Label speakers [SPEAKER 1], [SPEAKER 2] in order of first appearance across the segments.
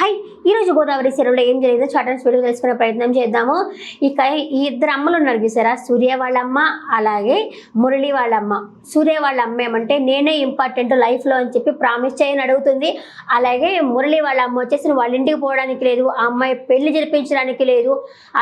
[SPEAKER 1] High ఈరోజు గోదావరి సీరియల్లో ఏం జరిగిందో చాటన్స్ వీడియో తెలుసుకునే ప్రయత్నం చేద్దాము. ఇక ఈ ఇద్దరు అమ్మలు ఉన్నారు చూసారా, సూర్య వాళ్ళ అమ్మ అలాగే మురళి వాళ్ళ అమ్మ. సూర్య వాళ్ళ అమ్మ ఏమంటే నేనే ఇంపార్టెంట్ లైఫ్లో అని చెప్పి ప్రామిస్ చేయని అడుగుతుంది. అలాగే మురళి వాళ్ళ అమ్మ వచ్చేసి వాళ్ళ ఇంటికి పోవడానికి లేదు, ఆ అమ్మాయి పెళ్లి జరిపించడానికి లేదు,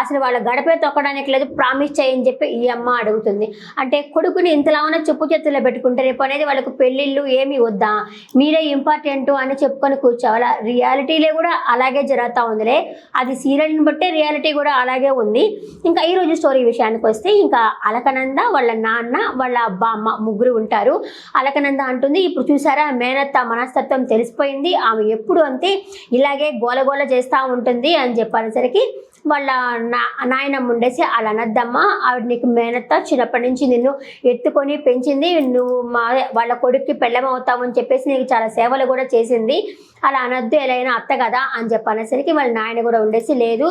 [SPEAKER 1] అసలు వాళ్ళ గడపే తొక్కడానికి లేదు, ప్రామిస్ చేయని చెప్పి ఈ అమ్మ అడుగుతుంది. అంటే కొడుకుని ఇంతలా ఉన్న చెప్పు చేతుల్లో పెట్టుకుంటే రేపు అనేది వాళ్ళకు పెళ్ళిళ్ళు ఏమి వద్దా, మీరే ఇంపార్టెంట్ అని చెప్పుకొని కూర్చోవాలా. రియాలిటీలో కూడా అలాగే జరుగుతూ ఉందిలే, అది సీరియల్ని బట్టే రియాలిటీ కూడా అలాగే ఉంది. ఇంకా ఈరోజు స్టోరీ విషయానికి వస్తే ఇంకా అలకనంద వాళ్ళ నాన్న వాళ్ళ బామ్మ ముగ్గురు ఉంటారు. అలకనంద అంటుంది, ఇప్పుడు చూసారా మేనత్త మనస్తత్వం తెలిసిపోయింది, ఆమె ఎప్పుడు అంతే ఇలాగే గోలగోల చేస్తూ ఉంటుంది అని చెప్పనేసరికి వాళ్ళ నాయనమ్మ ఉండేసి అలా అనద్దమ్మా, ఆవిడ నీకు మేనత్త చిన్నప్పటి నుంచి నిన్ను ఎత్తుకొని పెంచింది, నువ్వు వాళ్ళ కొడుక్కి పెళ్ళం అవుతామని చెప్పేసి నీకు చాలా సేవలు కూడా చేసింది, అలా అనద్దు, ఎలా అయినా అత్త కదా అని చెప్పనేసరికి వాళ్ళ నాయన కూడా ఉండేసి లేదు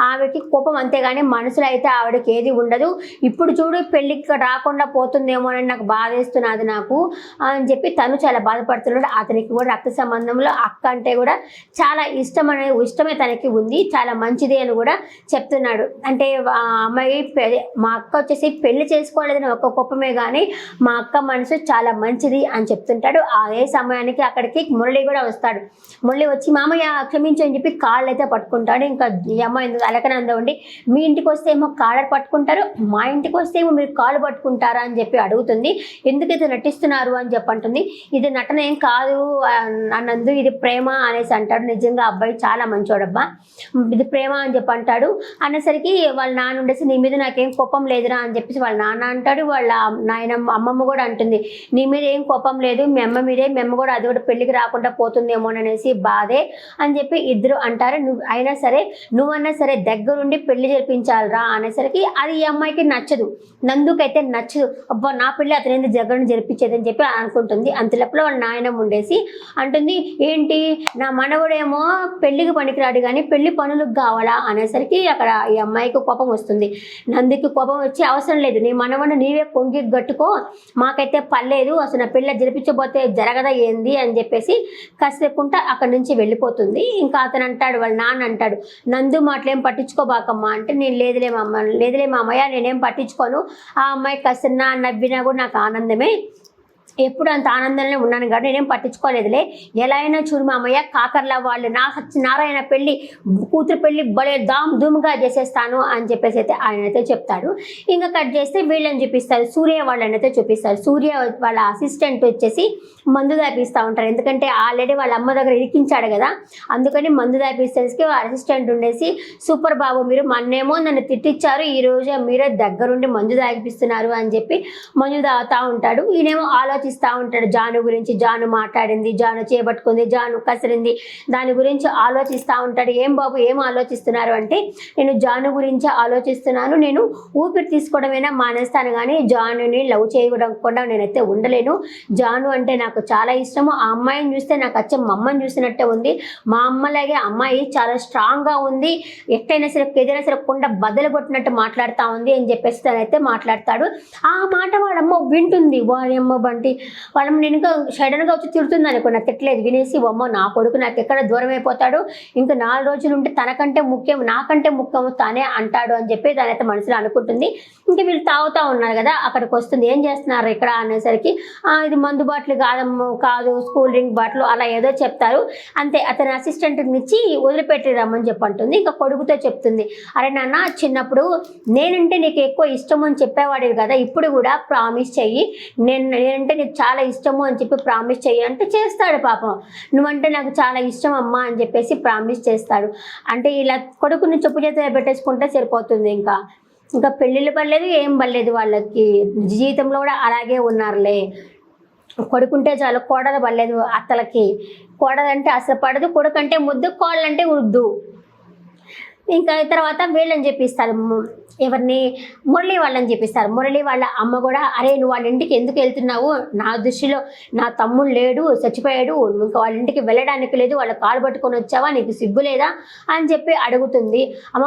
[SPEAKER 1] ఆవిడకి కోపం అంతేగాని మనసులో అయితే ఆవిడకి ఏది ఉండదు, ఇప్పుడు చూడు పెళ్ళికి రాకుండా పోతుందేమో అని నాకు బాధేస్తున్నది నాకు అని చెప్పి తను చాలా బాధపడుతున్నాడు. అతనికి కూడా రక్త సంబంధంలో అక్క అంటే కూడా చాలా ఇష్టమే తనకి ఉంది, చాలా మంచిది అని కూడా చెప్తున్నాడు. అంటే అమ్మాయి మా అక్క వచ్చేసి పెళ్లి చేసుకోలేదని ఒక కోపమే కానీ మా అక్క మనసు చాలా మంచిది అని చెప్తుంటాడు. అదే సమయానికి అక్కడికి మురళి కూడా వస్తాడు. మురళి వచ్చి మామయ్య క్షమించు అని చెప్పి కాళ్ళు అయితే పట్టుకుంటాడు. ఇంకా ఈ అమ్మాయి ఎందుకు అలకనంద ఉండి మీ ఇంటికి వస్తే ఏమో కాళ్ళ పట్టుకుంటారు, మా ఇంటికి వస్తే ఏమో మీరు కాళ్ళు పట్టుకుంటారా అని చెప్పి అడుగుతుంది. ఎందుకైతే నటిస్తున్నారు అని చెప్పి అంటుంది. ఇది నటన ఏం కాదు అన్నందు, ఇది ప్రేమ అనేసి అంటాడు. నిజంగా అబ్బాయి చాలా మంచోడబ్బా, ఇది ప్రేమ అని చెప్పి అంటాడు. అనేసరికి వాళ్ళ నాన్న ఉండేసి నీ మీద నాకేం కోపం లేదురా అని చెప్పేసి వాళ్ళ నాన్న అంటాడు. వాళ్ళ అమ్మమ్మ కూడా అంటుంది నీ మీద ఏం కోపం లేదు, మీ అమ్మ మీదే, మీ అమ్మ కూడా అది కూడా పెళ్ళికి రాకుండా పోతుందేమో అనేసి బాధే అని చెప్పి ఇద్దరు అంటారు. నువ్వు అయినా సరే నువ్వన్నా సరే దగ్గరుండి పెళ్లి జరిపించాలిరా అనేసరికి అది ఈ అమ్మాయికి నచ్చదు, నందుకైతే నచ్చదు. అబ్బా నా పెళ్ళి అతని ఎందుకు దగ్గరుండి జరిపించేది అని చెప్పి అనుకుంటుంది. అంతలోపల వాళ్ళ నాయనమ్మ ఉండేసి అంటుంది ఏంటి నా మనవడేమో పెళ్లికి పనికిరాడు కానీ పెళ్లి పనులకు కావాలా అనేసరికి అక్కడ ఈ అమ్మాయికి కోపం వస్తుంది. నందుకి కోపం వచ్చి అవసరం లేదు, నీ మనవడిని నీవే కొంగి గట్టుకో, మాకైతే పర్లేదు, అసలు నా పెళ్ళి జరిపించబోతే జరగదా ఏంది అని చెప్పేసి కసేపుంటా అక్కడి నుంచి వెళ్ళిపోతుంది. ఇంకా అతను అంటాడు, వాళ్ళ నాన్న అంటాడు నందు మాటలేం పట్టించుకోబాకమ్మా అంటే నేను లేదులే మామయ్య నేనేం పట్టించుకోను, ఆ అమ్మాయి కసినా నవ్వినా కూడా నాకు ఆనందమే, ఎప్పుడు అంత ఆనందంలో ఉన్నాను కాబట్టి నేనేం పట్టించుకోలేదులే, ఎలా అయినా చూడు మామయ్య కాకర్ల వాళ్ళు నా సత్యనారాయణ పెళ్ళి కూతురు పెళ్ళి భలే ధూమ్గా చేసేస్తాను అని చెప్పేసి అయితే ఆయన అయితే చెప్తాడు. ఇంకా కట్ చేస్తే వీళ్ళని చూపిస్తారు, సూర్య వాళ్ళని అయితే చూపిస్తారు. సూర్య వాళ్ళ అసిస్టెంట్ వచ్చేసి మందు దాపిస్తూ ఉంటారు, ఎందుకంటే ఆల్రెడీ వాళ్ళ అమ్మ దగ్గర ఇరికించాడు కదా, అందుకని మందు దాపిస్తేకి అసిస్టెంట్ ఉండేసి సూపర్ బాబు మీరు మొన్నేమో నన్ను తిట్టించారు, ఈరోజు మీరే దగ్గరుండి మందు దాగిపిస్తున్నారు అని చెప్పి మందు తాగుతూ ఉంటాడు. ఈయనేమో ఆలోచిస్తూ ఉంటాడు జాను గురించి, జాను మాట్లాడింది, జాను చేపట్టుకుంది, జాను కసిరింది, దాని గురించి ఆలోచిస్తూ ఉంటాడు. ఏం బాబు ఏం ఆలోచిస్తున్నారు అంటే నేను జాను గురించి ఆలోచిస్తున్నాను, నేను ఊపిరి తీసుకోవడమైనా మానేస్తాను కానీ జానుని లవ్ చేయకుండా నేనైతే ఉండలేను, జాను అంటే నాకు చాలా ఇష్టము, ఆ అమ్మాయిని చూస్తే నాకు వచ్చే మా అమ్మని చూసినట్టే ఉంది, మా అమ్మలాగే అమ్మాయి చాలా స్ట్రాంగ్గా ఉంది, ఎట్టయినా సరే ఏదైనా సరే కొండ బద్దలు కొట్టినట్టు మాట్లాడుతూ ఉంది అని చెప్పేసి తనైతే మాట్లాడతాడు. ఆ మాట వాళ్ళమ్మ వింటుంది, వారి అమ్మ బంటి వాళ్ళమ్మ నేను ఇంకా సడన్గా వచ్చి తిడుతుంది అనుకో, నాకు తిట్టలేదు వినేసి అమ్మ నా కొడుకు నాకు ఎక్కడ దూరం అయిపోతాడు, ఇంకా 4 రోజులు ఉంటే తనకంటే ముఖ్యం నాకంటే ముఖ్యం తానే అంటాడు అని చెప్పి తనైతే మనసులో అనుకుంటుంది. ఇంకా వీళ్ళు తాగుతూ ఉన్నారు కదా, అక్కడికి వస్తుంది ఏం చేస్తున్నారు ఇక్కడ అనేసరికి ఇది మందు బాటిల్ కాదు కూల్ డ్రింక్ బాటిల్ అలా ఏదో చెప్తారు అంతే, అతని అసిస్టెంట్ని ఇచ్చి వదిలిపెట్టి రమ్మని చెప్పంటుంది. ఇంకా కొడుకుతో చెప్తుంది అరే నాన్న చిన్నప్పుడు నేనంటే నీకు ఎక్కువ ఇష్టము అని చెప్పేవాడివి కదా, ఇప్పుడు కూడా ప్రామిస్ చెయ్యి, నేనంటే నీకు చాలా ఇష్టము అని చెప్పి ప్రామిస్ చెయ్యి అంటే చేస్తాడు. పాపం నువ్వంటే నాకు చాలా ఇష్టం అమ్మా అని చెప్పేసి ప్రామిస్ చేస్తాడు. అంటే ఇలా కొడుకుని చెప్పు చేతిలో పెట్టేసుకుంటే సరిపోతుంది. ఇంకా పెళ్ళిళ్ళు పడలేదు ఏం పడలేదు, వాళ్ళకి జీవితంలో కూడా అలాగే ఉన్నారులే, కొడుకుంటే చాలు, కోడలు పడలేదు అత్తలకి, కోడలంటే అసలు పడదు, కొడుకంటే ముద్దు, కోడలంటే ఉద్దు. ఇంకా తర్వాత వీళ్ళని చెప్పిస్తారు ఎవరిని, మురళి వాళ్ళని చెప్పిస్తారు. మురళి వాళ్ళ అమ్మ కూడా, అరే నువ్వు వాళ్ళ ఇంటికి ఎందుకు వెళ్తున్నావు, నా దృష్టిలో నా తమ్ముడు లేడు, చచ్చిపోయాడు, నువ్వు ఇంకా వాళ్ళ ఇంటికి వెళ్ళడానికి లేదు, వాళ్ళ కాలు పట్టుకొని వచ్చావా, నీకు సిగ్గు లేదా అని చెప్పి అడుగుతుంది. అమ్మ,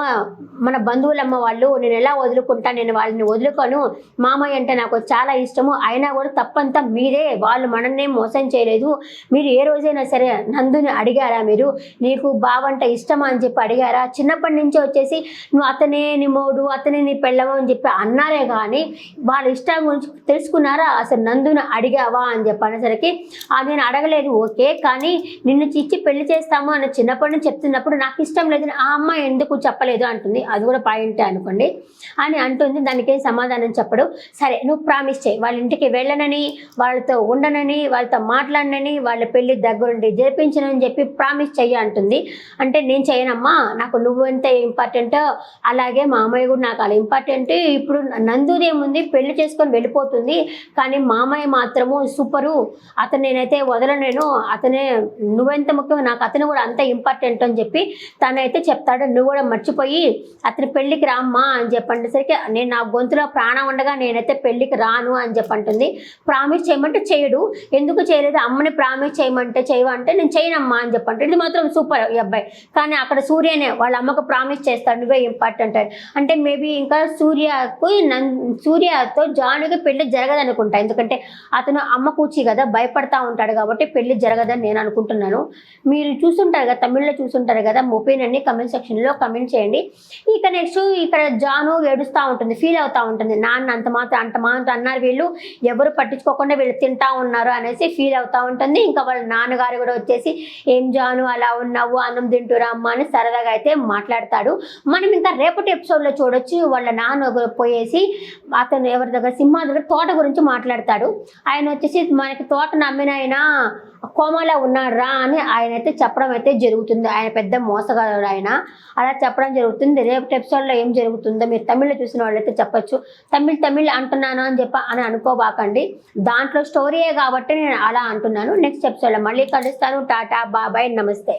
[SPEAKER 1] మన బంధువులమ్మ వాళ్ళు, నేను ఎలా వదులుకుంటా, నేను వాళ్ళని వదులుకోను, మామయ్య అంటే నాకు చాలా ఇష్టము, అయినా కూడా తప్పంతా మీరే, వాళ్ళు మనల్ని మోసం చేయలేదు, మీరు ఏ రోజైనా సరే నందుని అడిగారా, మీరు నీకు బావంట ఇష్టమా అని చెప్పి అడిగారా, చిన్నప్పటి నుంచి వచ్చేసి నువ్వు అతనే నీ మోడు, అతనే నీ పెళ్ళము అని చెప్పి అన్నారే కానీ వాళ్ళ ఇష్టం గురించి తెలుసుకున్నారా, అసలు నందుని అడిగావా అని చెప్పి అనేసరికి నేను అడగలేదు, ఓకే, కానీ నిన్ను ఇచ్చి పెళ్లి చేస్తాము అని చిన్నప్పటి నుంచి చెప్తున్నప్పుడు నాకు ఇష్టం లేదని ఆ అమ్మాయి ఎందుకు చెప్పలేదు అంటుంది. అది కూడా పాయింటే అనుకోండి అని అంటుంది. దానికేం సమాధానం చెప్పడు. సరే నువ్వు ప్రామిస్ చేయి, వాళ్ళ ఇంటికి వెళ్ళనని, వాళ్ళతో ఉండనని, వాళ్ళతో మాట్లాడనని, వాళ్ళ పెళ్లి దగ్గరుండి జరిపించనని చెప్పి ప్రామిస్ చెయ్యి అంటుంది. అంటే నేను చేయనమ్మా, నాకు నువ్వు ఎంత ఇంపార్టెంట్ అలాగే మా అమ్మాయి కూడా నాకు అలా ఇంపార్టెంట్. ఇప్పుడు నందుదేముంది, పెళ్లి చేసుకొని వెళ్ళిపోతుంది, కానీ మామయ్య మాత్రము సూపరు, అతను నేనైతే వదలలేను, అతనే నువ్వెంత ముఖ్యం, నాకు అతను కూడా అంత ఇంపార్టెంట్ అని చెప్పి తనైతే చెప్తాడు. నువ్వు కూడా మర్చిపోయి అతని పెళ్ళికి రామ్మా అని చెప్పంటేసరికి నేను నా గొంతులో ప్రాణం ఉండగా నేనైతే పెళ్ళికి రాను అని చెప్పంటుంది. ప్రామిస్ చేయమంటే చేయడు, ఎందుకు చేయలేదు, అమ్మని ప్రామిస్ చేయమంటే చేయమంటే నేను చేయనమ్మా అని చెప్పంటే ఇది మాత్రం సూపర్ ఈ అబ్బాయి. కానీ అక్కడ సూర్యనే వాళ్ళ అమ్మకు ప్రామిస్ చేస్తాడు, నువ్వే ఇంపార్టెంట్ అంటే మేబీ ఇంకా సూర్యతో జానుకి పెళ్లి జరగదనుకుంటా, ఎందుకంటే అతను అమ్మ కూర్చి కదా, భయపడతా ఉంటాడు కాబట్టి పెళ్లి జరగదని నేను అనుకుంటున్నాను. మీరు చూస్తుంటారు కదా, తమిళ్లో చూస్తుంటారు కదా, ఒపీనియన్ని కమెంట్ సెక్షన్లో కమెంట్ చేయండి. ఇక నెక్స్ట్ ఇక్కడ జాను ఏడుస్తూ ఉంటుంది, ఫీల్ అవుతూ ఉంటుంది, నాన్న అంత మాత్రం అన్నారు వీళ్ళు, ఎవరు పట్టించుకోకుండా వీళ్ళు తింటా ఉన్నారు అనేసి ఫీల్ అవుతూ ఉంటుంది. ఇంకా వాళ్ళ నాన్నగారు కూడా వచ్చేసి ఏం జాను అలా ఉన్నావు, అన్నం తింటురా అమ్మ అని సరదాగా అయితే మాట్లాడతాడు. మనం ఇంకా రేపటి ఎపిసోడ్లో చూడొచ్చు, వాళ్ళ నాన్న పోయేసి అతను ఎవరి దగ్గర, సింహ దగ్గర తోట గురించి మాట్లాడతాడు. ఆయన వచ్చేసి మనకి తోట నమ్మిన ఆయన కోమలో ఉన్నారా అని ఆయన అయితే చెప్పడం అయితే జరుగుతుంది. ఆయన పెద్ద మోసగాడు ఆయన, అలా చెప్పడం జరుగుతుంది. రేపటి ఎపిసోడ్లో ఏం జరుగుతుందో మీరు తమిళ్లో చూసిన వాళ్ళైతే చెప్పచ్చు. తమిళ్ అంటున్నాను అని అని అనుకోబాకండి, దాంట్లో స్టోరీయే కాబట్టి నేను అలా అంటున్నాను. నెక్స్ట్ ఎపిసోడ్లో మళ్ళీ కలుస్తాను. టాటా, బాబాయ్, నమస్తే.